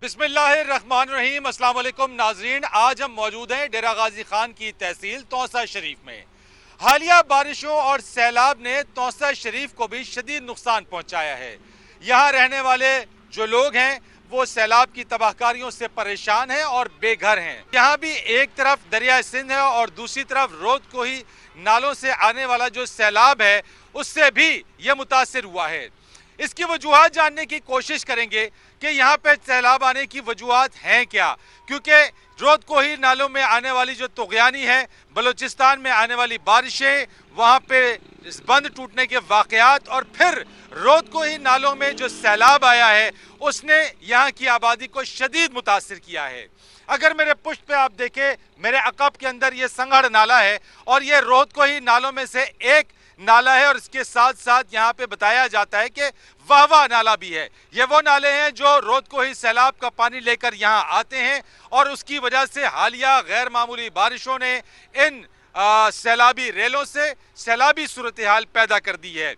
बिस्मिल्लाहिर्रहमानिर्रहीम। अस्सलाम वालेकुम नाजरीन, आज हम मौजूद हैं डेरा गाजी खान की तहसील तौसा शरीफ में। हालिया बारिशों और सैलाब ने तौसा शरीफ को भी शदीद नुकसान पहुंचाया है। यहाँ रहने वाले जो लोग हैं वो सैलाब की तबाहकारियों से परेशान हैं और बेघर हैं। यहाँ भी एक तरफ दरिया सिंध है और दूसरी तरफ रोद को ही नालों से आने वाला जो सैलाब है उससे भी ये मुतासिर हुआ है। इसकी वजूहात जानने की कोशिश करेंगे कि यहाँ पे सैलाब आने की वजूहात हैं क्या, क्योंकि रोद को ही नालों में आने वाली जो तुग़यानी है, बलूचिस्तान में आने वाली बारिशें, वहाँ पे इस बंद टूटने के वाक़यात और फिर रोद को ही नालों में जो सैलाब आया है उसने यहाँ की आबादी को शदीद मुतासिर किया है। अगर मेरे पुष्ट पे आप देखें, मेरे अकब के अंदर ये संगड़ नाला है और ये रोद को ही नालों में से एक नाला है और इसके साथ साथ यहाँ पे बताया जाता है कि वाहवा नाला भी है। ये वो नाले हैं जो रोद को ही सैलाब का पानी लेकर यहाँ आते हैं और उसकी वजह से हालिया गैर मामूली बारिशों ने इन सैलाबी रेलों से सैलाबी सूरत हाल पैदा कर दी है।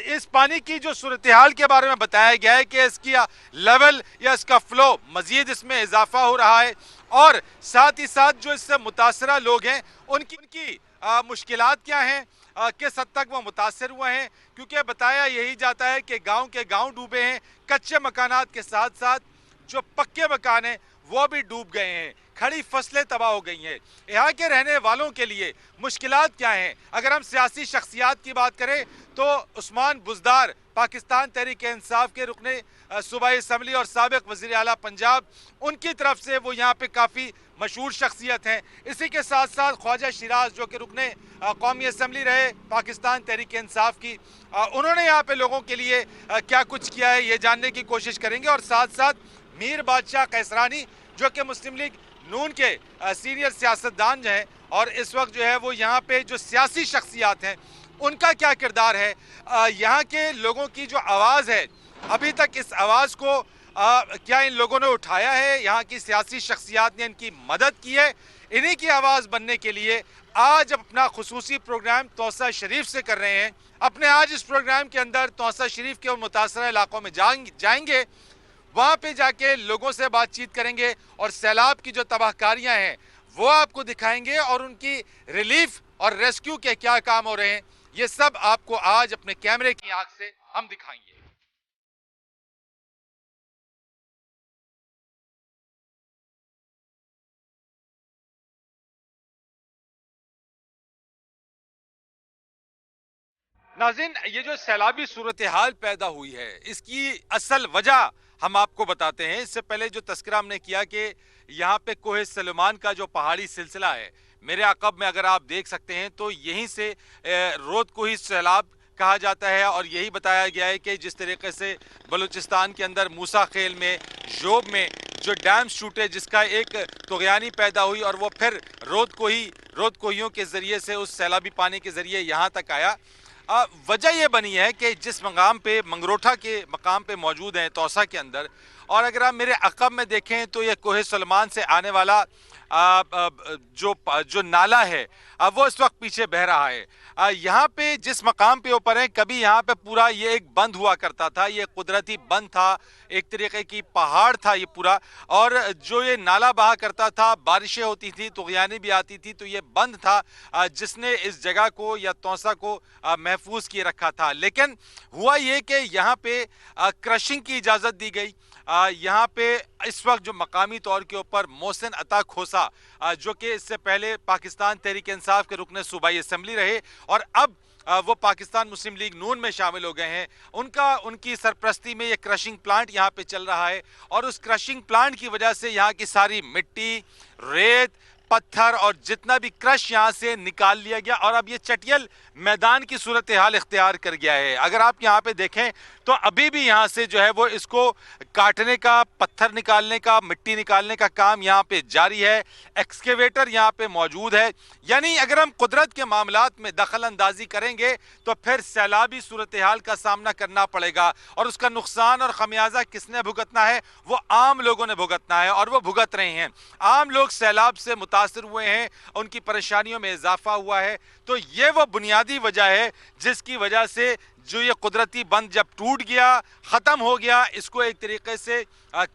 इस पानी की जो सूरत हाल के बारे में बताया गया है कि इसकी लेवल या इसका फ्लो मजीद इसमें इजाफा हो रहा है और साथ ही साथ जो इससे मुतासरा लोग हैं उनकी मुश्किलात क्या हैं, किस हद तक वो मुतासर हुए हैं, क्योंकि बताया यही जाता है कि गांव के गांव डूबे हैं, कच्चे मकानात के साथ साथ जो पक्के मकान हैं वो भी डूब गए हैं, खड़ी फसलें तबाह हो गई हैं। यहाँ के रहने वालों के लिए मुश्किलात क्या हैं? अगर हम सियासी शख्सियात की बात करें तो उस्मान बुज़दार पाकिस्तान तहरीक इंसाफ के रुकने सूबाई असम्बली और साबिक वज़ीर आला पंजाब, उनकी तरफ से वो यहाँ पे काफ़ी मशहूर शख्सियत हैं। इसी के साथ साथ ख्वाजा शिराज जो कि रुकने कौमी असम्बली रहे पाकिस्तान तहरीक इंसाफ की, उन्होंने यहाँ पे लोगों के लिए क्या कुछ किया है ये जानने की कोशिश करेंगे। और साथ साथ मीर बादशाह कैसरानी जो कि मुस्लिम लीग नून के सीनियर सियासतदान हैं और इस वक्त जो है वो यहाँ पे जो सियासी शख्सियात हैं उनका क्या किरदार है, यहाँ के लोगों की जो आवाज़ है अभी तक इस आवाज़ को क्या इन लोगों ने उठाया है, यहाँ की सियासी शख्सियात ने इनकी मदद की है। इन्हीं की आवाज़ बनने के लिए आज अपना खुसूसी प्रोग्राम तौसा शरीफ से कर रहे हैं। अपने आज इस प्रोग्राम के अंदर तौसा शरीफ के उन मुतासरा इलाकों में जाएंगे, वहाँ पे जाके लोगों से बातचीत करेंगे और सैलाब की जो तबाहकारियाँ हैं वो आपको दिखाएंगे और उनकी रिलीफ और रेस्क्यू के क्या काम हो रहे हैं ये सब आपको आज अपने कैमरे की आंख से हम दिखाएंगे। नाज़रीन, ये जो सैलाबी सूरत हाल पैदा हुई है इसकी असल वजह हम आपको बताते हैं। इससे पहले जो तस्करा हमने किया कि यहाँ पे कोहे सलेमान का जो पहाड़ी सिलसिला है, मेरे अकब में अगर आप देख सकते हैं तो यहीं से रोद को ही सैलाब कहा जाता है और यही बताया गया है कि जिस तरीके से बलूचिस्तान के अंदर मूसा खेल में जोब में जो डैम्स टूटे जिसका एक तुग़यानी पैदा हुई और वो फिर रोद कोहियों के ज़रिए से उस सैलाबी पानी के ज़रिए यहाँ तक आया। वजह यह बनी है कि जिस मकाम पे मंगरोठा के मकाम पे मौजूद हैं तौसा के अंदर, और अगर आप मेरे अकब में देखें तो ये कोहे सलमान से आने वाला जो नाला है वो इस वक्त पीछे बह रहा है। यहाँ पे जिस मकाम पे ऊपर है, कभी यहाँ पे पूरा ये एक बंद हुआ करता था, ये कुदरती बंद था, एक तरीके की पहाड़ था ये पूरा, और जो ये नाला बहा करता था, बारिशें होती थी, तुग़यानी भी आती थी, तो ये बंद था जिसने इस जगह को या तौसा को महफूज किए रखा था। लेकिन हुआ ये कि यहाँ पे क्रशिंग की इजाज़त दी गई। यहाँ पे इस वक्त जो मकामी तौर के ऊपर मोहसिन अता खोसा जो कि इससे पहले पाकिस्तान तहरीक इंसाफ के रुकने सूबाई असम्बली रहे और अब वो पाकिस्तान मुस्लिम लीग नून में शामिल हो गए हैं, उनकी सरपरस्ती में ये क्रशिंग प्लांट यहाँ पे चल रहा है और उस क्रशिंग प्लांट की वजह से यहाँ की सारी मिट्टी, रेत, पत्थर और जितना भी क्रश यहाँ से निकाल लिया गया और अब ये चटियल मैदान की सूरत हाल इख्तियार कर गया है। अगर आप यहाँ पे देखें तो अभी भी यहाँ से जो है वो इसको काटने का, पत्थर निकालने का, मिट्टी निकालने का काम यहाँ पे जारी है। एक्सकेवेटर यहाँ पे मौजूद है। यानी अगर हम कुदरत के मामलात में दखल अंदाजी करेंगे तो फिर सैलाबी सूरत हाल का सामना करना पड़ेगा और उसका नुकसान और खमियाजा किसने भुगतना है? वो आम लोगों ने भुगतना है और वो भुगत रहे हैं। आम लोग सैलाब से متاثر ہوئے ہیں, ان کی پریشانیوں میں اضافہ ہوا ہے. تو یہ وہ بنیادی وجہ ہے جس کی وجہ سے جو یہ قدرتی بند جب ٹوٹ گیا, ختم ہو گیا, اس کو ایک طریقے سے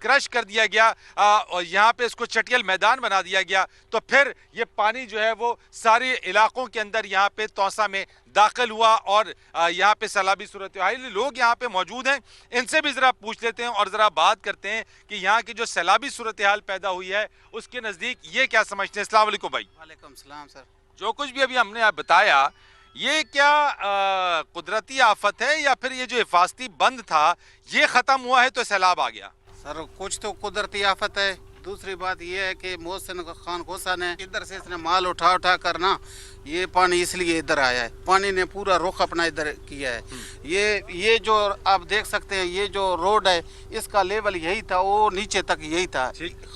کرش کر دیا گیا اور یہاں پہ اس کو چٹیل میدان بنا دیا گیا, تو پھر یہ پانی جو ہے وہ سارے علاقوں کے اندر یہاں پہ توسا میں داخل ہوا اور یہاں پہ سیلابی صورتحال. لوگ یہاں پہ موجود ہیں, ان سے بھی ذرا پوچھ لیتے ہیں اور ذرا بات کرتے ہیں کہ یہاں کی جو سیلابی صورتحال پیدا ہوئی ہے اس کے نزدیک یہ کیا سمجھتے ہیں. السلام علیکم بھائی. وعلیکم السلام سر. جو کچھ بھی ابھی ہم نے بتایا یہ کیا قدرتی آفت ہے یا پھر یہ جو حفاظتی بند تھا یہ ختم ہوا ہے تو سیلاب آ گیا؟ سر کچھ تو قدرتی آفت ہے, دوسری بات یہ ہے کہ محسن خان کوسا نے ادھر سے اس نے مال اٹھا کر نا یہ پانی اس لیے ادھر آیا ہے, پانی نے پورا رخ اپنا ادھر کیا ہے. یہ جو آپ دیکھ سکتے ہیں یہ جو روڈ ہے اس کا لیول یہی تھا, وہ نیچے تک یہی تھا.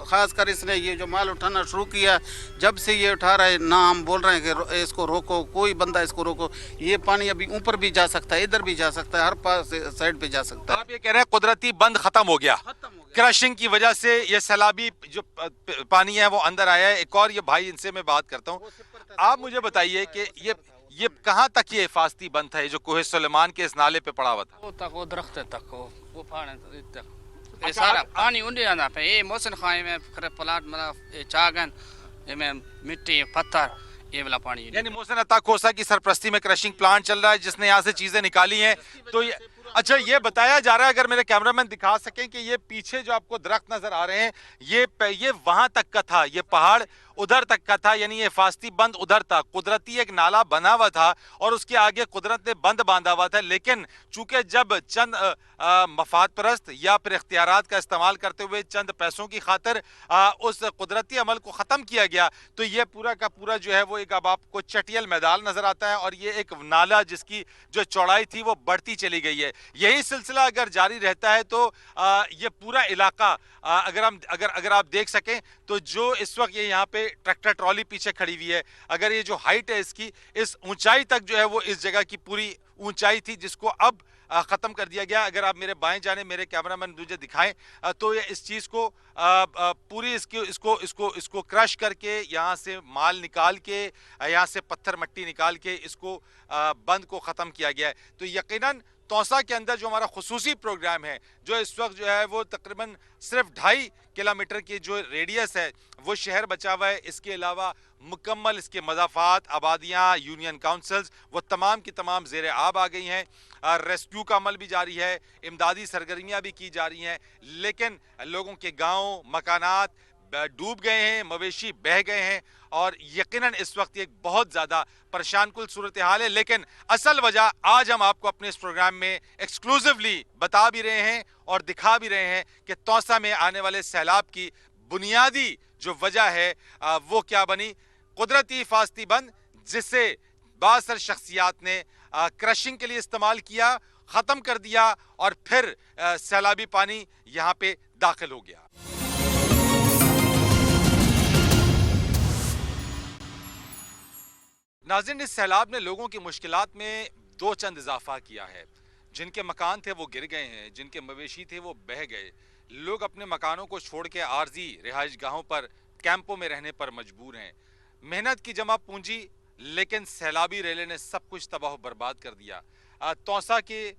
خاص کر اس نے یہ جو مال اٹھانا شروع کیا جب سے یہ اٹھا رہا ہے نہ ہم بول رہے ہیں کہ اس کو روکو, کوئی بندہ اس کو روکو. یہ پانی ابھی اوپر بھی جا سکتا ہے, ادھر بھی جا سکتا ہے, ہر پاس سائڈ پہ جا سکتا ہے. آپ یہ کہہ رہے ہیں قدرتی بند ختم ہو گیا, کرشنگ کی وجہ سے یہ سیلابی جو پانی ہے وہ اندر آیا ہے. ایک اور یہ بھائی ان سے میں بات کرتا ہوں, آپ مجھے بتائیے کہ یہ کہاں تک یہ حفاظتی بند تھا, یہ جو کوہ سلیمان کے اس نالے پہ پڑا ہوا تھا؟ وہ تک وہ درخت تک وہ پانی تک یہ سارا پانی انڈے جانا پہ. یہ محسن خان میں پلاٹ مطلب چاگن میں مٹی پتھر یہ والا پانی, یعنی محسن عطا کوسا کی سرپرستی میں کرشنگ پلانٹ چل رہا ہے جس نے یہاں سے چیزیں نکالی ہیں. تو اچھا یہ بتایا جا رہا ہے, اگر میرے کیمرامین دکھا سکیں کہ یہ پیچھے جو آپ کو درخت نظر آ رہے ہیں یہ وہاں تک کا تھا, یہ پہاڑ ادھر تک کا تھا, یعنی یہ حفاظتی بند ادھر تھا. قدرتی ایک نالا بنا ہوا تھا اور اس کے آگے قدرت نے بند باندھا ہوا تھا, لیکن چونکہ جب چند مفاد پرست یا پھر اختیارات کا استعمال کرتے ہوئے چند پیسوں کی خاطر اس قدرتی عمل کو ختم کیا گیا تو یہ پورا کا پورا جو ہے وہ ایک اب آپ کو چٹیل میدان نظر آتا ہے اور یہ ایک نالا جس کی جو چوڑائی تھی وہ بڑھتی چلی گئی ہے. یہی سلسلہ اگر جاری رہتا ہے تو یہ پورا علاقہ اگر آپ دیکھ سکیں تو جو اس وقت یہ یہاں پہ ٹریکٹر ٹرالی پیچھے کھڑی ہوئی ہے, اگر یہ جو ہائٹ ہے اس کی اس اونچائی تک جو ہے وہ اس جگہ کی پوری اونچائی تھی جس کو اب ختم کر دیا گیا. اگر آپ میرے بائیں جانے میرے کیمرامین مجھے دکھائیں تو یہ اس چیز کو پوری اس کو کرش کر کے یہاں سے مال نکال کے یہاں سے پتھر مٹی نکال کے اس کو بند کو ختم کیا گیا ہے. تو یقیناً توسا کے اندر جو ہمارا خصوصی پروگرام ہے جو اس وقت جو ہے وہ تقریباً صرف 2.5 کلومیٹر کی جو ریڈیس ہے وہ شہر بچا ہوا ہے. اس کے علاوہ مکمل اس کے مضافات, آبادیاں, یونین کاؤنسلز وہ تمام کی تمام زیر آب آ گئی ہیں. ریسکیو کا عمل بھی جاری ہے, امدادی سرگرمیاں بھی کی جا رہی ہیں, لیکن لوگوں کے گاؤں مکانات ڈوب گئے ہیں, مویشی بہہ گئے ہیں اور یقیناً اس وقت ایک بہت زیادہ پریشان کل صورتحال ہے. لیکن اصل وجہ آج ہم آپ کو اپنے اس پروگرام میں ایکسکلوزیولی بتا بھی رہے ہیں اور دکھا بھی رہے ہیں کہ توسا میں آنے والے سیلاب کی بنیادی جو وجہ ہے وہ کیا بنی. قدرتی حفاظتی بند جسے بعض سر شخصیات نے کرشنگ کے لیے استعمال کیا, ختم کر دیا اور پھر سیلابی پانی یہاں پہ داخل ہو گیا. ناظرین, اس سیلاب نے لوگوں کی مشکلات میں دو چند اضافہ کیا ہے. جن کے مکان تھے وہ گر گئے ہیں, جن کے مویشی تھے وہ بہہ گئے. لوگ اپنے مکانوں کو چھوڑ کے عارضی رہائش گاہوں پر کیمپوں میں رہنے پر مجبور ہیں. محنت کی جمع پونجی لیکن سیلابی ریلے نے سب کچھ تباہ و برباد کر دیا. توسا کے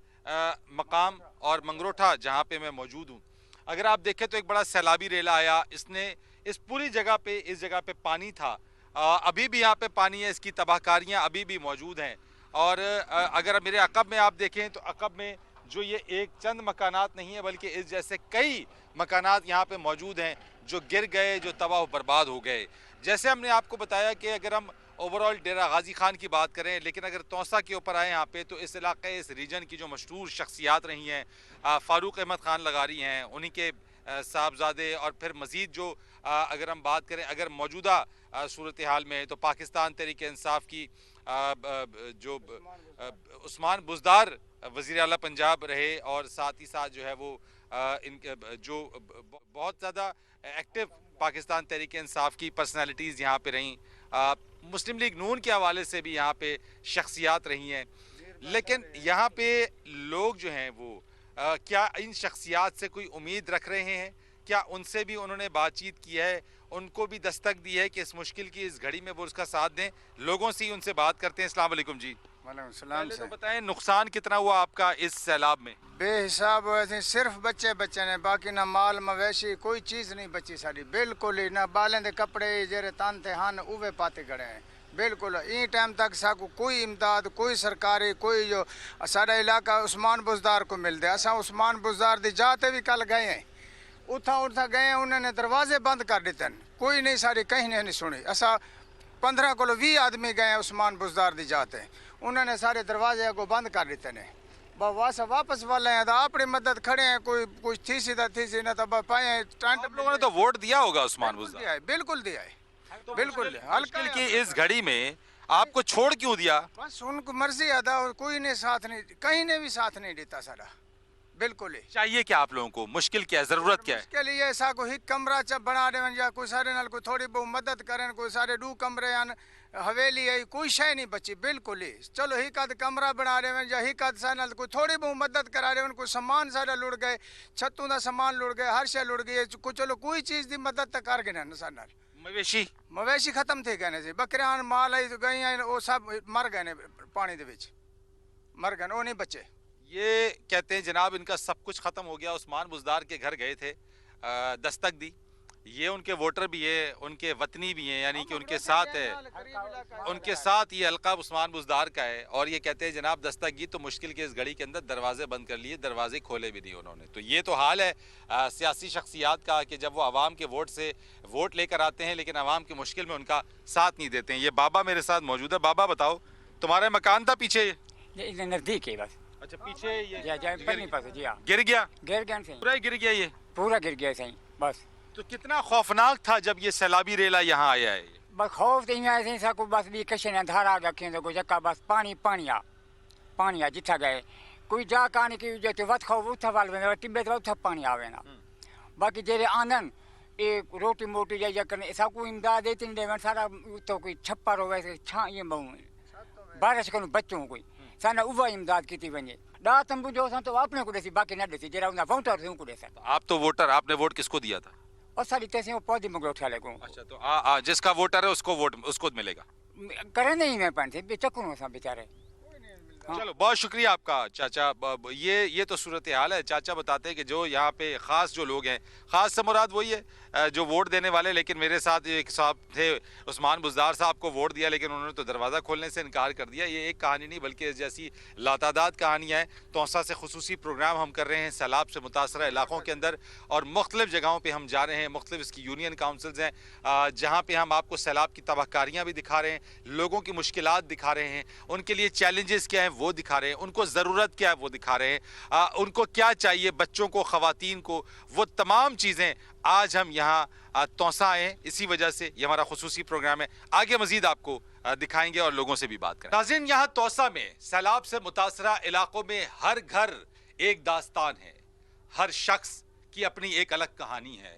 مقام اور منگروٹھا جہاں پہ میں موجود ہوں, اگر آپ دیکھیں تو ایک بڑا سیلابی ریلا آیا. اس نے اس پوری جگہ پہ اس جگہ پہ پانی تھا, ابھی بھی یہاں پہ پانی ہے, اس کی تباہ کاریاں ابھی بھی موجود ہیں. اور اگر میرے عقب میں آپ دیکھیں تو عقب میں جو یہ ایک چند مکانات نہیں ہیں بلکہ اس جیسے کئی مکانات یہاں پہ موجود ہیں جو گر گئے, جو تباہ و برباد ہو گئے. جیسے ہم نے آپ کو بتایا کہ اگر ہم اوورال ڈیرہ غازی خان کی بات کریں, لیکن اگر توسا کے اوپر آئے یہاں پہ تو اس علاقے اس ریجن کی جو مشہور شخصیات رہی ہیں, فاروق احمد خان لغاری ہیں, انہی کے صاحبزادے, اور پھر مزید جو اگر ہم بات کریں اگر موجودہ صورتحال میں تو پاکستان تحریک انصاف کی جو عثمان بزدار وزیر اعلیٰ پنجاب رہے, اور ساتھ ہی ساتھ جو ہے وہ ان کے جو بہت زیادہ ایکٹیو پاکستان تحریک انصاف کی پرسنالٹیز یہاں پہ رہیں, مسلم لیگ نون کے حوالے سے بھی یہاں پہ شخصیات رہی ہیں. لیکن یہاں پہ لوگ جو ہیں وہ کیا ان شخصیات سے کوئی امید رکھ رہے ہیں क्या उनसे भी उन्होंने बातचीत की है, उनको भी दस्तक दी है कि इस मुश्किल की इस घड़ी में वो उसका साथ दें? लोगों से ही उनसे बात करते हैं। अस्सलाम वालेकुम जी। वालेकुम सलाम पहले से तो बताएं नुकसान कितना हुआ आपका इस सैलाब में? बेहिसाब ऐसे सिर्फ बच्चे बच्चे ने, बाकी ना माल मवेशी कोई चीज़ नहीं बची सारी, बिल्कुल ही ना। बालें दे कपड़े जेरे तान थे हन उवे पाते गड़े हैं बिल्कुल। ई टाइम तक साकू कोई इमदाद, कोई सरकारी, कोई जो सारा इलाका उस्मान बुज़दार को मिल दे। असा उस्मान बुज़दार दी जाते भी कल गए हैं, उठा गए, उन्होंने दरवाजे बंद कर दिते, कोई नहीं, सारी कहीं नहीं सुनी। असा 15 को 20 आदमी गए उस्मान बुज़दार दी जाते, उन्होंने सारे दरवाजे को बंद कर दिते ने। बस वापस वाले हैं तो अपनी मदद खड़े हैं, कोई कुछ थी सीधा ना तो पाए आप लोगों ने तो वोट दिया होगा उस्मान दिया बुज़दार। है, बिल्कुल दिया है, तो बिल्कुल मुश्किल की इस घड़ी में आपको छोड़ क्यों दिया? बस उनको मर्जी अदा, और कोई ने साथ नहीं, कहीं ने भी साथ नहीं देता सारा, बिल्कुल ही। चाहिए क्या आप लोगों को? मुश्किल क्या है? जरूरत क्या है? इसके लिए ऐसा कोई हिक कमरा चब बना देवन, या कोई सारे नाल कोई थोड़ी बहुत मदद करें, कोई सारे 2 कमरे आन, हवेली है, कोई शय नहीं बची बिल्कुल ही। चलो हिक आध कमरा बना देवन, या हिक आध सारे नाल कोई थोड़ी बहुत मदद करा देवन, कोई सामान सारा लुढ़ गए, छतों का सामान लुढ़ गए, हर शय लुढ़ गई, चलो कोई चीज़ की मदद तक कर गए ना सारे नाल। मवेशी मवेशी खत्म थे कहने से, बकरियां माल आई गई, वो सब मर गए ने, पानी दे विच मर गए, वो नहीं बचे। ये कहते हैं जनाब इनका सब कुछ खत्म हो गया। उस्मान बुज़दार के घर गए थे, दस्तक दी। ये उनके वोटर भी है, उनके वतनी भी हैं, यानी कि उनके साथ है, उनके साथ ये हल्का उस्मान बुज़दार का है। और ये कहते हैं जनाब दस्तक दी तो मुश्किल के इस घड़ी के अंदर दरवाजे बंद कर लिए, दरवाजे खोले भी नहीं उन्होंने। तो ये तो हाल है सियासी शख्सियात का कि जब वो आवाम के वोट से वोट लेकर आते हैं लेकिन आवाम की मुश्किल में उनका साथ नहीं देते हैं। ये बाबा मेरे साथ मौजूद है। बाबा बताओ, तुम्हारा मकान था पीछे? ये नजदीक है बस। अच्छा, पीछे ये बनी पास जी हाँ, गिर गया? गिर गया सही, पूरा ही गिर गया ये? पूरा गिर गया सही बस। तो कितना खौफनाक था जब ये सैलाबी रेला यहाँ आया है? बस खौफ तो यहाँ ऐसे सा को बस भी कशे ने धारा रखे तो कोई जक्का बस पानी आ जिथा गए कोई जा काने की जो तो वत खौफ उठा वाल में टिब्बे तो उठा पानी आवे ना। बाकी जेरे आंदन एक रोटी मोटी जा करने ऐसा कोई इमदाद देते नहीं देवन सारा तो कोई छप्पर हो वैसे छा ये बहु बारिश को बच्चों कोई साना उवा इमदाद की वने डा तंबू जो तो अपने को देसी बाकी ना देसी जेरा उना वोटर से को देसा। आप तो वोटर, आपने वोट किसको दिया था? और सारी तैसे वो पौधे मगर उठा ले को। अच्छा, तो जिसका वोटर है उसको वोट उसको मिलेगा? करे नहीं मैं पान से बेचकुन सा बेचारे। हाँ। चलो, बहुत शुक्रिया आपका चाचा। ये तो सूरत हाल है। चाचा बताते हैं कि जो यहाँ पे ख़ास जो लोग हैं, ख़ास से मुराद वही है जो वोट देने वाले। लेकिन मेरे साथ एक साहब थे उस्मान बुज़दार साहब को वोट दिया लेकिन उन्होंने तो दरवाज़ा खोलने से इनकार कर दिया। ये एक कहानी नहीं बल्कि जैसी लातादाद कहानियाँ हैं। तौसा से खुसूसी प्रोग्राम हम कर रहे हैं सैलाब से मुतासरा इलाकों के अंदर और मुख्तलिफ़ जगहों पर हम जा रहे हैं। मुख्तलिफ़ इसकी यूनियन काउंसिल्स हैं जहाँ पर हम आपको सैलाब की तबाहकारियाँ भी दिखा रहे हैं, लोगों की मुश्किलात दिखा रहे हैं, उनके लिए चैलेंजेस क्या हैं वो दिखा रहे हैं, उनको ज़रूरत क्या है वो दिखा रहे हैं, उनको क्या चाहिए, बच्चों को, ख़वातीन को, वो तमाम चीज़ें आज हम यहाँ तौसा आए हैं। इसी वजह से ये हमारा खुसूसी प्रोग्राम है। आगे मज़ीद आपको दिखाएंगे और लोगों से भी बात करें। नाज़रीन, यहाँ तौसा में सैलाब से मुतासरा इलाकों में हर घर एक दास्तान है, हर शख्स की अपनी एक अलग कहानी है।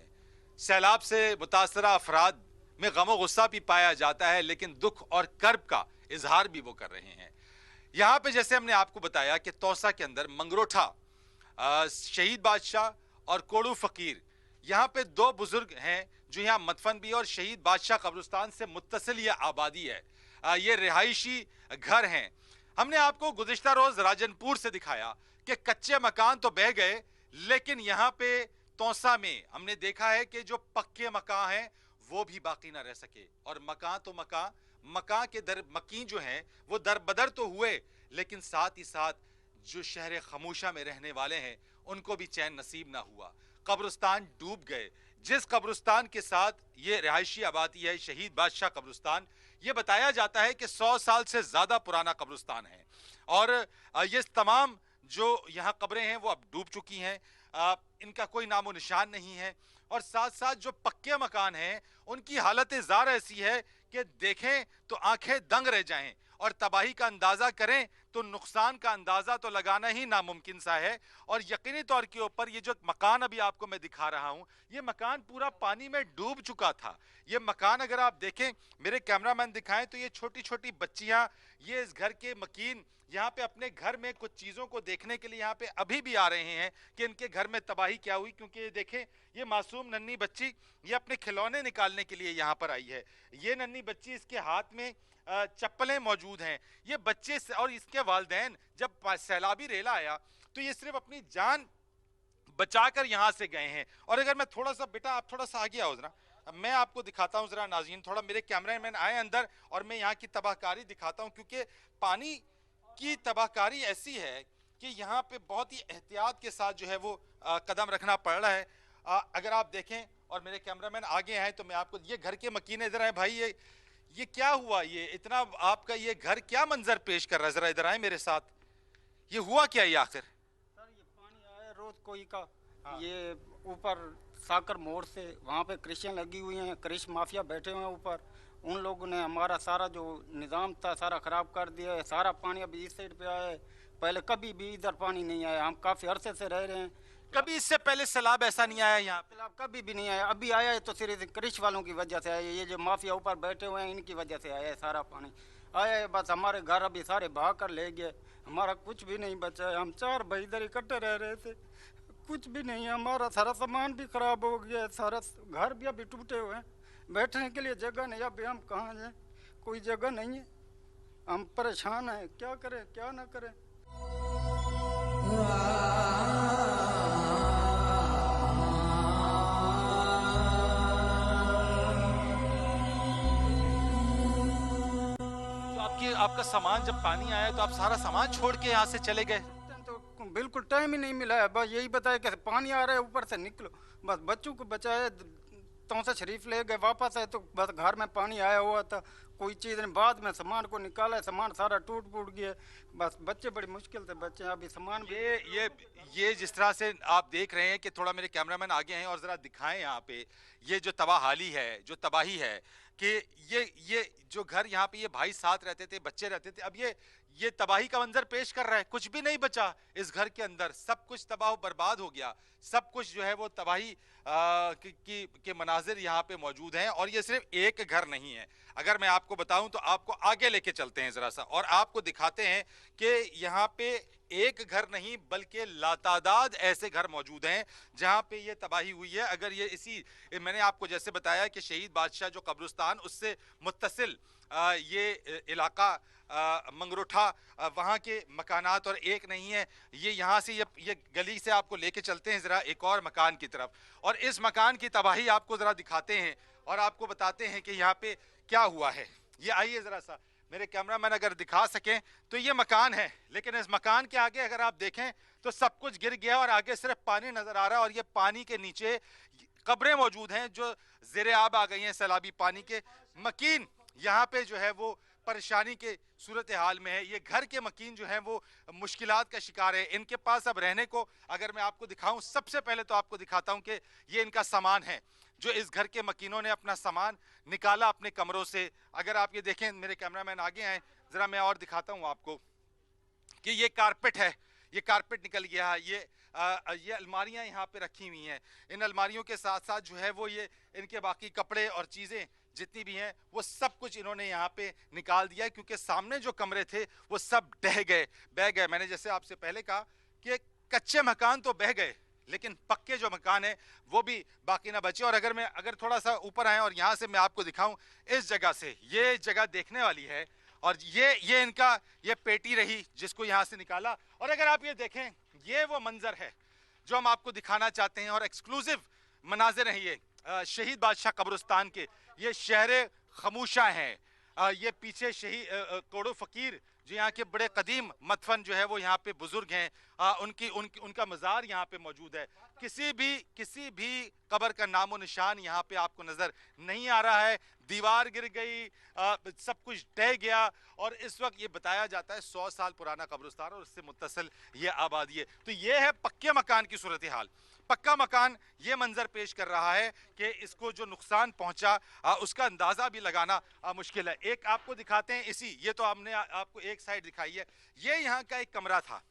सैलाब से मुतासरा अफराद में गम गुस्सा भी पाया जाता है लेकिन दुख और कर्ब का इजहार भी वो कर रहे हैं। यहाँ पे जैसे हमने आपको बताया कि तौसा के अंदर मंगरोठा, शहीद बादशाह और कोड़ू फ़कीर, यहाँ पे 2 बुजुर्ग हैं जो यहाँ मदफन भी और शहीद बादशाह कब्रिस्तान से मुत्तसिल ये आबादी है, ये रिहायशी घर हैं। हमने आपको गुज़िश्ता रोज़ राजनपुर से दिखाया कि कच्चे मकान तो बह गए लेकिन यहाँ पे तौसा में हमने देखा है कि जो पक्के मकान हैं वो भी बाकी ना रह सके। और मकान तो मकान के मकीन जो हैं वो दरबदर तो हुए लेकिन साथ ही साथ जो शहर खमोशा में रहने वाले हैं उनको भी चैन नसीब ना हुआ। कब्रिस्तान डूब गए। जिस कब्रिस्तान के साथ ये रिहायशी आबादी है शहीद बादशाह कब्रिस्तान, ये बताया जाता है कि 100 साल से ज़्यादा पुराना कब्रिस्तान है और ये तमाम जो यहाँ कब्रें हैं वो अब डूब चुकी हैं, इनका कोई नामो निशान नहीं है। और साथ साथ जो पक्के मकान हैं उनकी हालत ज़ार ऐसी है कि देखें तो आंखें दंग रह जाएं और तबाही का अंदाज़ा करें तो नुकसान का अंदाज़ा तो लगाना ही नामुमकिन सा है। और यकीनी तौर के ऊपर ये जो मकान अभी आपको मैं दिखा रहा हूँ, ये मकान पूरा पानी में डूब चुका था। ये मकान अगर आप देखें, मेरे कैमरामैन दिखाएं तो ये छोटी छोटी बच्चियाँ, ये इस घर के मकीन यहाँ पे अपने घर में कुछ चीज़ों को देखने के लिए यहाँ पे अभी भी आ रहे हैं कि इनके घर में तबाही क्या हुई। क्योंकि ये देखें, ये मासूम नन्ही बच्ची ये अपने खिलौने निकालने के लिए यहाँ पर आई है। ये नन्ही बच्ची, इसके हाथ में चप्पलें मौजूद हैं। ये बच्चे और इसके वालिदैन जब सैलाबी रेला आया तो ये सिर्फ अपनी जान बचाकर यहाँ से गए हैं। और अगर मैं थोड़ा सा, बेटा आप थोड़ा सा आगे आओ जरा, मैं आपको दिखाता हूँ जरा नाज़रीन, थोड़ा मेरे कैमरामैन आए अंदर और मैं यहाँ की तबाहकारी दिखाता हूँ। क्योंकि पानी की तबाहकारी ऐसी है कि यहाँ पे बहुत ही एहतियात के साथ जो है वो कदम रखना पड़ रहा है। अगर आप देखें और मेरे कैमरामैन आगे आए तो मैं आपको, ये घर के मकीन इधर है भाई, ये क्या हुआ, ये इतना आपका ये घर क्या मंजर पेश कर रहा है, जरा इधर आए मेरे साथ, ये हुआ क्या ये आखिर? सर ये पानी आया रोज कोई का, ये ऊपर साकर मोड़ से वहाँ पे कृषियाँ लगी हुई हैं, कृषि माफिया बैठे हुए हैं ऊपर, उन लोगों ने हमारा सारा जो निज़ाम था सारा ख़राब कर दिया है। सारा पानी अभी इस साइड पे आया है, पहले कभी भी इधर पानी नहीं आया। हम काफ़ी अरसे से रह रहे हैं, कभी इससे पहले सैलाब ऐसा नहीं आया यहाँ पे? तालाब कभी भी नहीं आया। अभी आया है तो सिर्फ कृषि वालों की वजह से आया है, ये जो माफिया ऊपर बैठे हुए हैं इनकी वजह से आया है सारा पानी आया है। बस हमारे घर अभी सारे बहा कर ले गए, हमारा कुछ भी नहीं बचा है। हम 4 भाई इधर इकट्ठे रह रहे थे, कुछ भी नहीं है, हमारा सारा सामान भी खराब हो गया है, सारा घर भी अभी टूटे हुए हैं, बैठने के लिए जगह नहीं। अभी हम कहाँ जाएं, कोई जगह नहीं है, हम परेशान हैं, क्या करें क्या ना करें। तो आपका सामान जब पानी आया तो आप सारा सामान छोड़ के यहाँ से चले गए? तो बिल्कुल टाइम ही नहीं मिला है, बस यही बताया कि पानी आ रहा है ऊपर से निकलो, बस बच्चों को बचाए। तौसा शरीफ ले गए वापस है तो बस घर में पानी आया हुआ था, कोई चीज़ नहीं। बाद में सामान को निकाला है, सामान सारा टूट फूट गया, बस बच्चे बड़ी मुश्किल से बच्चे अभी सामान भी। ये जिस तरह से आप देख रहे हैं कि थोड़ा मेरे कैमरामैन आगे हैं और ज़रा दिखाएं यहाँ पे ये जो तबाहाली है, जो तबाही है कि ये जो घर यहाँ पे ये भाई साथ रहते थे, बच्चे रहते थे, अब ये तबाही का मंजर पेश कर रहा है। कुछ भी नहीं बचा इस घर के अंदर, सब कुछ तबाह बर्बाद हो गया, सब कुछ जो है वो तबाही के मनाजिर यहाँ पे मौजूद हैं। और ये सिर्फ एक घर नहीं है, अगर मैं आपको बताऊं तो आपको आगे लेके चलते हैं ज़रा सा और आपको दिखाते हैं कि यहाँ पे एक घर नहीं बल्कि लातादाद ऐसे घर मौजूद हैं जहाँ पे ये तबाही हुई है। अगर ये मैंने आपको जैसे बताया कि शहीद बादशाह जो कब्रिस्तान उससे मुत्तसिल ये इलाका मंगरोठा, वहाँ के मकानात और एक नहीं है, ये यहाँ से ये गली से आपको लेके चलते हैं ज़रा एक और मकान की तरफ और इस मकान की तबाही आपको ज़रा दिखाते हैं और आपको बताते हैं कि यहाँ पे क्या हुआ है। ये आइए ज़रा सा मेरे कैमरामैन अगर दिखा सकें तो ये मकान है, लेकिन इस मकान के आगे अगर आप देखें तो सब कुछ गिर गया और आगे सिर्फ पानी नज़र आ रहा है और ये पानी के नीचे कब्रें मौजूद हैं जो ज़ेरे आब आ गई हैं सैलाबी पानी के। मकीन यहाँ पे जो है वो परेशानी के सूरत हाल में है, ये घर के मकीन जो हैं वो मुश्किलात का शिकार है। इनके पास अब रहने को अगर मैं आपको दिखाऊं, सबसे पहले तो आपको दिखाता हूं कि ये इनका सामान है जो इस घर के मकीनों ने अपना सामान निकाला अपने कमरों से। अगर आप ये देखें, मेरे कैमरामैन आगे आए ज़रा, मैं और दिखाता हूँ आपको कि ये कारपेट है, ये कारपेट निकल गया है, ये अलमारियाँ यहाँ पे रखी हुई हैं। इन अलमारियों के साथ साथ जो है वो ये इनके बाकी कपड़े और चीज़ें जितनी भी हैं वो सब कुछ इन्होंने यहाँ पे निकाल दिया, क्योंकि सामने जो कमरे थे वो सब बह गए। मैंने जैसे आपसे पहले कहा कि कच्चे मकान तो बह गए लेकिन पक्के जो मकान है वो भी बाकी ना बचे। और अगर थोड़ा सा ऊपर आए और यहाँ से मैं आपको दिखाऊं, इस जगह से ये जगह देखने वाली है और ये इनका ये पेटी रही जिसको यहाँ से निकाला। और अगर आप ये देखें, ये वो मंजर है जो हम आपको दिखाना चाहते हैं और एक्सक्लूसिव मनाजिर हैं ये शहीद बादशाह कब्रिस्तान के। ये शहर खमूशा हैं, ये पीछे शहीद कोड़ो फ़कीर जो यहाँ के बड़े कदीम मदफन जो है वो यहाँ पे बुजुर्ग हैं, उनका मज़ार यहाँ पे मौजूद है। किसी भी कब्र का नामो निशान यहाँ पे आपको नज़र नहीं आ रहा है। दीवार गिर गई, सब कुछ ढह गया और इस वक्त ये बताया जाता है 100 साल पुराना कब्रिस्तान और उससे मुत्तसिल ये आबादी है। तो ये है पक्के मकान की सूरत हाल। पक्का मकान ये मंजर पेश कर रहा है कि इसको जो नुकसान पहुंचा उसका अंदाज़ा भी लगाना मुश्किल है। एक आपको दिखाते हैं, ये तो हमने आपको एक साइड दिखाई है, ये यहाँ का एक कमरा था,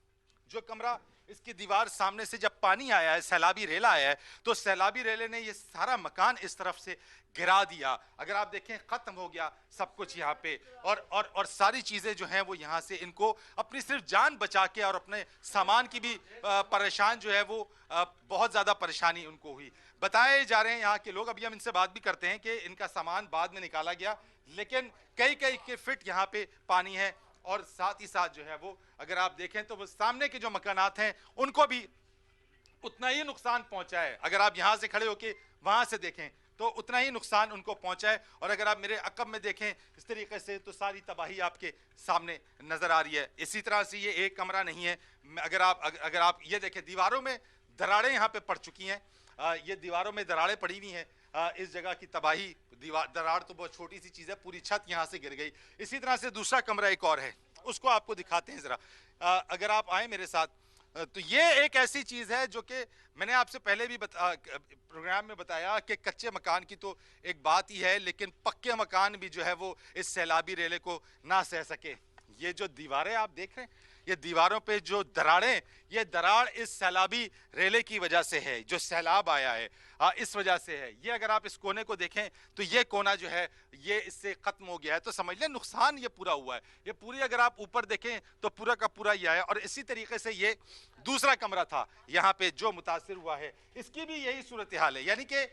जो कमरा इसकी दीवार सामने से जब पानी आया है, सैलाबी रेला आया है, तो सैलाबी रेले ने ये सारा मकान इस तरफ से गिरा दिया। अगर आप देखें खत्म हो गया सब कुछ यहाँ पे, और सारी चीज़ें जो हैं वो यहाँ से इनको अपनी सिर्फ जान बचा के और अपने सामान की भी परेशान जो है वो बहुत ज़्यादा परेशानी उनको हुई। बताए जा रहे हैं यहाँ के लोग, अभी हम इनसे बात भी करते हैं कि इनका सामान बाद में निकाला गया, लेकिन कई के फिट यहाँ पे पानी है, और साथ ही साथ जो है वो अगर आप देखें तो वो सामने के जो मकानात हैं उनको भी उतना ही नुकसान पहुंचा है। अगर आप यहाँ से खड़े होके वहाँ से देखें तो उतना ही नुकसान उनको पहुंचा है, और अगर आप मेरे अकब में देखें इस तरीके से तो सारी तबाही आपके सामने नज़र आ रही है। इसी तरह से ये एक कमरा नहीं है, अगर आप ये देखें दीवारों में दरारें यहाँ पे पड़ चुकी हैं, ये दीवारों में दरारें पड़ी हुई हैं। इस जगह की तबाही, दरार तो बहुत छोटी सी चीज़ है, पूरी छत यहाँ से गिर गई। इसी तरह से दूसरा कमरा एक और है, उसको आपको दिखाते हैं ज़रा, अगर आप आए मेरे साथ। तो ये एक ऐसी चीज़ है जो कि मैंने आपसे पहले भी प्रोग्राम में बताया कि कच्चे मकान की तो एक बात ही है, लेकिन पक्के मकान भी जो है वो इस सैलाबी रेले को ना सह सके। ये जो दीवारें आप देख रहे हैं, ये दीवारों पे जो दरारें, ये दरार इस सैलाबी रेले की वजह से है, जो सैलाब आया है इस वजह से है। ये अगर आप इस कोने को देखें तो ये कोना जो है ये इससे ख़त्म हो गया है, तो समझ लें नुकसान ये पूरा हुआ है। ये पूरी अगर आप ऊपर देखें तो पूरा का पूरा ये है, और इसी तरीके से ये दूसरा कमरा था यहाँ पे जो मुतासिर हुआ है, इसकी भी यही सूरत हाल है। यानी कि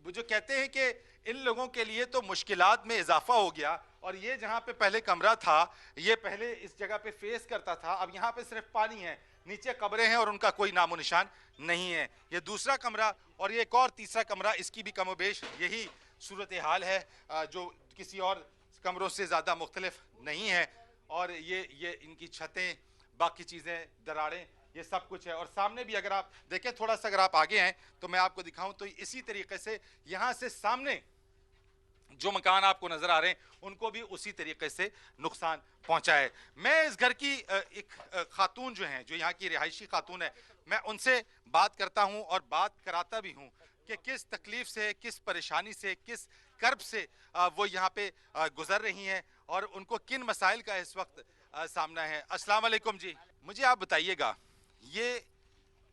जो कहते हैं कि इन लोगों के लिए तो मुश्किलात में इजाफा हो गया, और ये जहाँ पे पहले कमरा था, ये पहले इस जगह पे फेस करता था, अब यहाँ पे सिर्फ पानी है, नीचे कब्रें हैं और उनका कोई नामो निशान नहीं है। ये दूसरा कमरा और ये एक और तीसरा कमरा, इसकी भी कमोबेश यही सूरत हाल है, जो किसी और कमरों से ज़्यादा मुख्तलिफ नहीं है। और ये इनकी छतें, बाकी चीज़ें, दरारें, ये सब कुछ है। और सामने भी अगर आप देखें, थोड़ा सा अगर आप आगे हैं तो मैं आपको दिखाऊं तो इसी तरीके से यहाँ से सामने जो मकान आपको नजर आ रहे हैं उनको भी उसी तरीके से नुकसान पहुंचा है। मैं इस घर की एक खातून जो हैं, जो यहाँ की रिहायशी खातून है, मैं उनसे बात करता हूं और बात कराता भी हूं कि किस तकलीफ से, किस परेशानी से, किस कर्ब से वो यहाँ पे गुजर रही हैं और उनको किन मसाइल का इस वक्त सामना है। अस्सलाम वालेकुम जी, मुझे आप बताइएगा, ये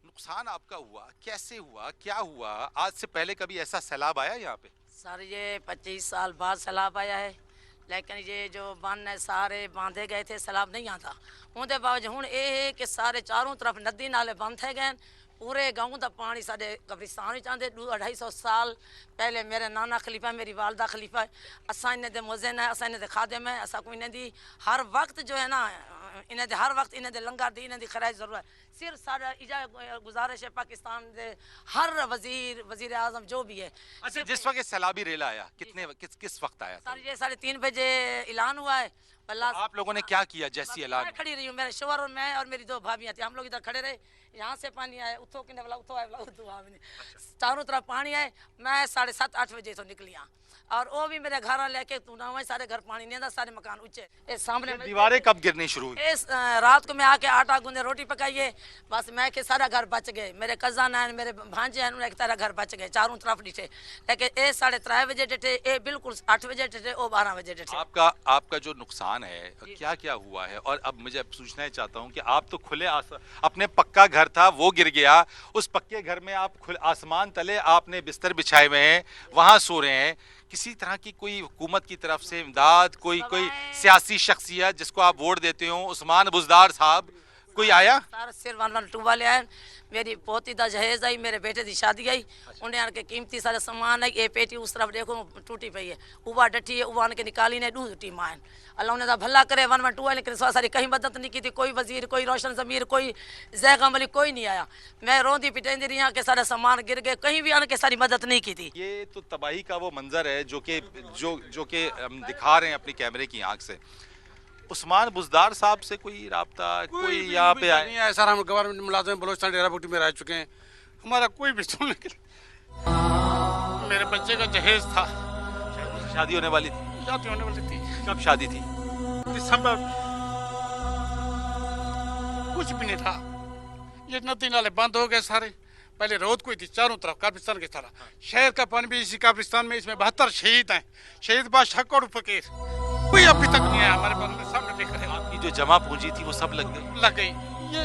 नुकसान आपका हुआ कैसे हुआ, क्या हुआ? आज से पहले कभी ऐसा सैलाब आया यहाँ पे? सर ये 25 साल बाद सैलाब आया है, लेकिन ये जो बन है सारे बांधे गए थे, सैलाब नहीं आता। उनके बावजूद हूँ ये है कि सारे चारों तरफ नदी नाले बंद थे गए, पूरे गाँव का पानी साढ़े कब्रिस्तान चाहते 200-250 साल पहले मेरे नाना खलीफा, मेरी वालदा खलीफा, असा इन्हें दे मुज़िन है, असा इन्हें दे खादिम है, असा को इन्हें दी हर वक्त जो है ना, इन्हें दे हर वक्त इन्हें दे लंगर दी, इन्हें दी खराज ज़रूरत है। सिर्फ सारा इजा गुजारिश है पाकिस्तान दे हर वजीर आज़म जो भी है। अच्छा, जिस वक्त सैलाबी रेला आया किस वक्त आया? सर ये 3:30 बजे ऐलान हुआ है। आप लोगों ने क्या किया जैसी ऐलान? मैं खड़ी रही हूँ, मेरे शोहर और मैं और मेरी 2 भाभियाँ थी, हम लोग इधर खड़े रहे। यहाँ से पानी आया, उठो किने वाला उठो आया, उठो आया, चारों तरफ पानी आए। मैं 7:30-8 बजे तो निकली यहाँ, और वो भी मेरे घर लेके तू ना हुआ, सारे घर पानी नहीं था, सारे मकान ऊंचे। इस सामने दीवारें कब गिरनी शुरू हुई? इस रात को मैं आके आटा गूंदे रोटी पकाइए, बस मैं के सारा घर बच गए। मेरे कज़न हैं, मेरे भांजे हैं, उन्हें सारा घर बच गए, चारों तरफ डिठे। लेकिन ये 3:30 बजे डिठे, ये बिल्कुल 8 बजे डिठे, वो 12 बजे डिठे। आपका जो नुकसान है क्या क्या हुआ है? और अब मुझे पूछना चाहता हूँ कि आप तो खुले अपने पक्का घर था वो गिर गया, उस पक्के घर में आप आसमान तले आपने बिस्तर बिछाए हुए हैं, वहाँ सो रहे हैं, किसी तरह की कोई हुकूमत की तरफ से इमदाद, कोई सियासी शख्सियत जिसको आप वोट देते हो, उस्मान बुज़दार साहब, कोई आया? सर सिर्फ 112 वाले आए। मेरी पोती का जहेज आई, मेरे बेटे की शादी आई, उन्हें आन के कीमती सारे सामान आई। ये पेटी उस तरफ देखो टूटी पई है, उबा डटी है, उबा आन के निकाली ने 2 टीम आए। अल्लाह उन्हें भला करे। 112 है, लेकिन सारी कहीं मदद नहीं की थी, कोई वजीर, कोई रोशन ज़मीर, कोई जैगम अली, कोई नहीं आया। मैं रोंदी पिटेंदी रही, यहाँ के सारे सामान गिर गए, कहीं भी आने के सारी मदद नहीं की थी। ये तो तबाही का वो मंजर है जो कि हम दिखा रहे हैं अपनी कैमरे की आंख से। उस्मान बुज़दार साहब से कोई राब्ता, कोई यहाँ पे आए? नहीं आया सर, हम गवर्नमेंट मुलाजिम बलोचिस्तान डेरा बूटी में रह चुके हैं, हमारा कोई भी सुनने के लिए। मेरे बच्चे का जहेज था, शादी होने वाली थी? शादी होने वाली थी। कब शादी थी? दिसंबर। कुछ भी नहीं था, ये नदी नाले बंद हो गए सारे, पहले रोड कोई थी चारों तरफ काब्रिस्तान की तरह। शहर का पानी भी इसी काब्रिस्तान में, इसमें 72 शहीद हैं, शहीद बादशाह और फकीर, कोई अभी तक नहीं आया हमारे पास, सामने देख रहे हैं। आपकी जो जमा पूंजी थी वो सब लग गई। ये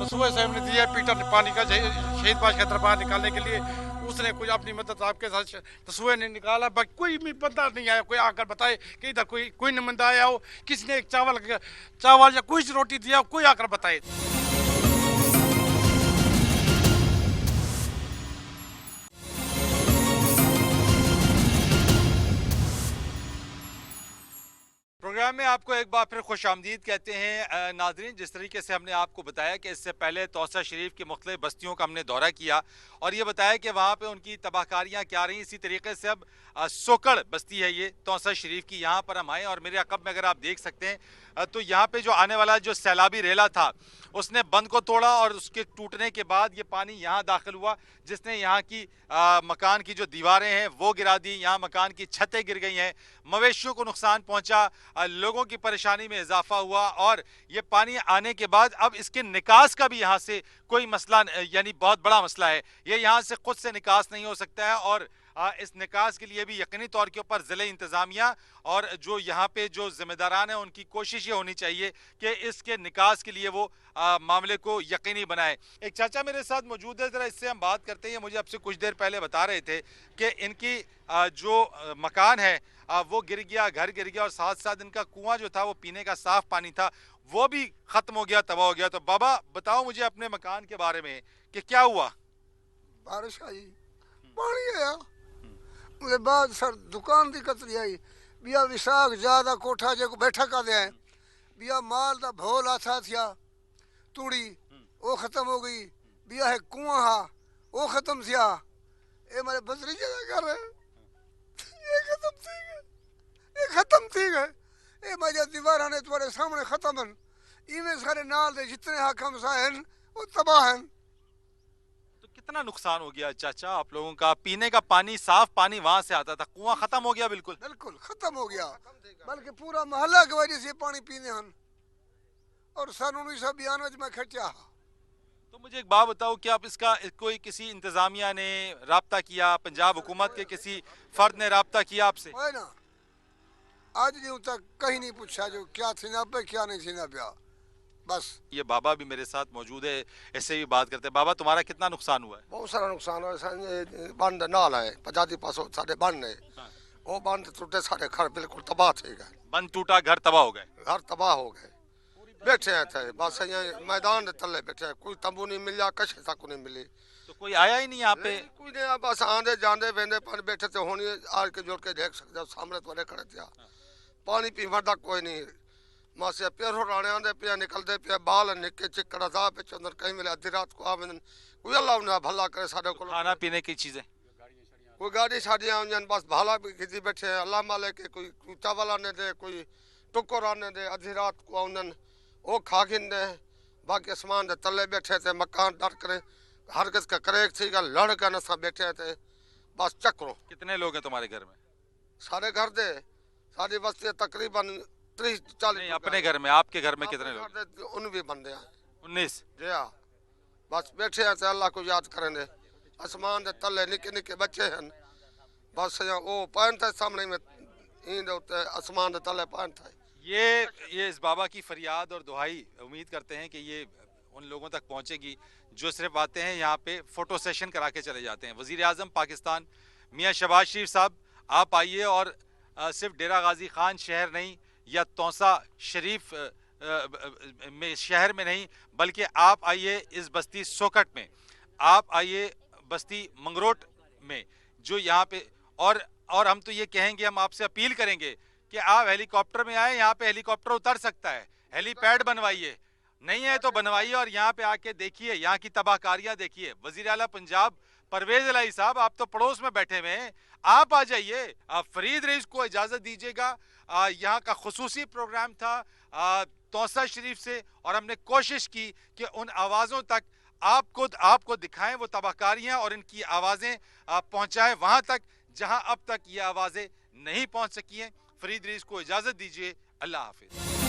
सुबह साहब ने दिया पीटर ने पानी का शहीद बादशाह का बाहर निकालने के लिए, उसने कुछ अपनी मदद आपके साथ तसुए ने निकाला, बाकी कोई भी बंदा नहीं आया, कोई आकर बताए कि इधर कोई नुमाइंदा आया हो, किसी ने एक चावल या कुछ रोटी दिया, कोई आकर बताए। प्रोग्राम में आपको एक बार फिर खुश आमदीद कहते हैं। नाजरीन, जिस तरीके से हमने आपको बताया कि इससे पहले तौसा शरीफ की मुख्तलिफ बस्तियों का हमने दौरा किया और ये बताया कि वहाँ पे उनकी तबाहकारियाँ क्या रही, इसी तरीके से अब सोकड़ बस्ती है ये तौसा शरीफ की, यहाँ पर हम आए और मेरे अक़ब में अगर आप देख सकते हैं तो यहाँ पे जो आने वाला जो सैलाबी रेला था उसने बंद को तोड़ा और उसके टूटने के बाद ये पानी यहाँ दाखिल हुआ, जिसने यहाँ की मकान की जो दीवारें हैं वो गिरा दी, यहाँ मकान की छतें गिर गई हैं, मवेशियों को नुकसान पहुँचा, लोगों की परेशानी में इजाफा हुआ और ये पानी आने के बाद अब इसके निकास का भी यहाँ से कोई मसला यानी बहुत बड़ा मसला है, ये यहाँ से खुद से निकास नहीं हो सकता है और इस निकास के लिए भी यकीनी तौर के ऊपर ज़िले इंतज़ामिया और जो यहाँ पे जो ज़िम्मेदारान हैं उनकी कोशिश ये होनी चाहिए कि इसके निकास के लिए वो मामले को यकीनी बनाए। एक चाचा मेरे साथ मौजूद है, ज़रा इससे हम बात करते हैं। मुझे आपसे कुछ देर पहले बता रहे थे कि इनकी जो मकान है वो गिर गया, घर गिर गया और साथ साथ इनका कुआं जो था वो पीने का साफ पानी था वो भी ख़त्म हो गया, तबाह हो गया। तो बाबा बताओ मुझे अपने मकान के बारे में कि क्या हुआ। बारिश आई, पानी आया, उसके बाद सर दुकान की कतरी आई, बिया विसाख ज्यादा कोठा जे को बैठा कर दिया है, बिया माल दा भोल आथा थिया, तूड़ी वो खत्म हो गई, बिया है कुआं हा वो खत्म थिया, ये मेरे भतीजे का घर है, ये खत्म थी गए, ये खत्म थी गए, ये मेरी दीवार ने तुम्हारे सामने खत्म हैं, इनमें सारे नाल दे जितने हाकम साहब वो तबाह हैं। कितना नुकसान हो गया चाचा आप लोगों का? पीने का पानी, साफ पानी वहां से आता था, कुआं खत्म हो गया, बिल्कुल बिल्कुल खत्म हो गया, बल्कि पूरा मोहल्ला की वजह से पानी पीने हैं और सन 1992 में खर्चा। तो मुझे एक बात बताओ कि आप इसका कोई किसी इंतजामिया ने राब्ता किया, पंजाब हुकूमत के किसी फर्द ने राब्ता किया आपसे? ना आज यूं तक कहीं नहीं पूछा जो क्या थी ना पे क्या नहीं थी ना पे बस। ये बाबा भी मेरे साथ मौजूद है, ऐसे भी बात करते हैं। बाबा तुम्हारा कितना नुकसान हुआ है? बहुत सारा नुकसान हुआ है, बंद नाल है पचादी पासों साढ़े बंद है, वो बंद टूटे सारे घर बिल्कुल तबाह थे गए, बंद टूटा घर तबाह हो गए, घर तबाह हो गए, बैठे हैं थे बस यहाँ मैदान तले बैठे हैं, कोई तंबू नहीं मिला, कश तक नहीं मिली, तो कोई आया ही नहीं यहाँ पे? कोई नहीं, बस आंदे जांदे वेंदे पर बैठे थे, होनी आज के जोड़ के देख सकते सामने तो खड़े थे, पानी पीवा तक कोई नहीं, मासे पेरो राणे आंदे पे निकलते पे बाल निके चिकड़ा सा पे अंदर कहीं मिले अद्धी रात को आवें, कोई अल्लाह ने भला करे सारे को खाना पीने की चीजें, कोई गाड़ी शाड़ियां आवन बस भाला भी किसी बैठे अल्लाह माले के, कोई चावल आने दे, कोई टुकर आने दे, अद्धी रात को आवन वो खा गिंदे, बाकी आसमान दे तले बैठे थे, मकान डर करे हर किस का करेक थी का लड़ का नशा बैठे थे बस चक्रों। कितने लोग हैं तुम्हारे घर में? सारे घर दे सारी बस्ती तकरीबन 30-40। अपने घर में, आपके घर में कितने लोग? 19 बंदे हैं। 19 जी हाँ, बस बैठे हैं अल्लाह को याद करेंगे, आसमान दे तले निके निके बच्चे हैं बस वो पान था सामने में ईंद आसमान दे तले पान था। ये इस बाबा की फरियाद और दुहाई उम्मीद करते हैं कि ये उन लोगों तक पहुंचेगी जो सिर्फ आते हैं यहाँ पे फोटो सेशन करा के चले जाते हैं। वज़ीर आज़म पाकिस्तान मियाँ शहबाज शरीफ साहब, आप आइए और सिर्फ डेरा गाजी खान शहर नहीं या तौसा शरीफ में शहर में नहीं, बल्कि आप आइए इस बस्ती सोकट में, आप आइए बस्ती मंगरोट में जो यहाँ पे, और हम तो ये कहेंगे, हम आपसे अपील करेंगे कि आप हेलीकॉप्टर में आए, यहाँ पे हेलीकॉप्टर उतर सकता है, हेलीपैड बनवाइए, नहीं है तो बनवाइए और यहाँ पे आके देखिए, यहाँ की तबाहकारियाँ देखिए। वज़ीर आला पंजाब परवेज इलाही साहब, आप तो पड़ोस में बैठे हुए हैं, आप आ जाइए, आप फरीद रईस को इजाज़त दीजिएगा। यहाँ का खुसूसी प्रोग्राम था तौसा शरीफ से और हमने कोशिश की कि उन आवाज़ों तक आपको दिखाएं वो तबाहकारियाँ और इनकी आवाज़ें पहुँचाएं वहाँ तक जहाँ अब तक ये आवाज़ें नहीं पहुँच सकी हैं। फरीद रईस को इजाज़त दीजिए, अल्लाह हाफिज़।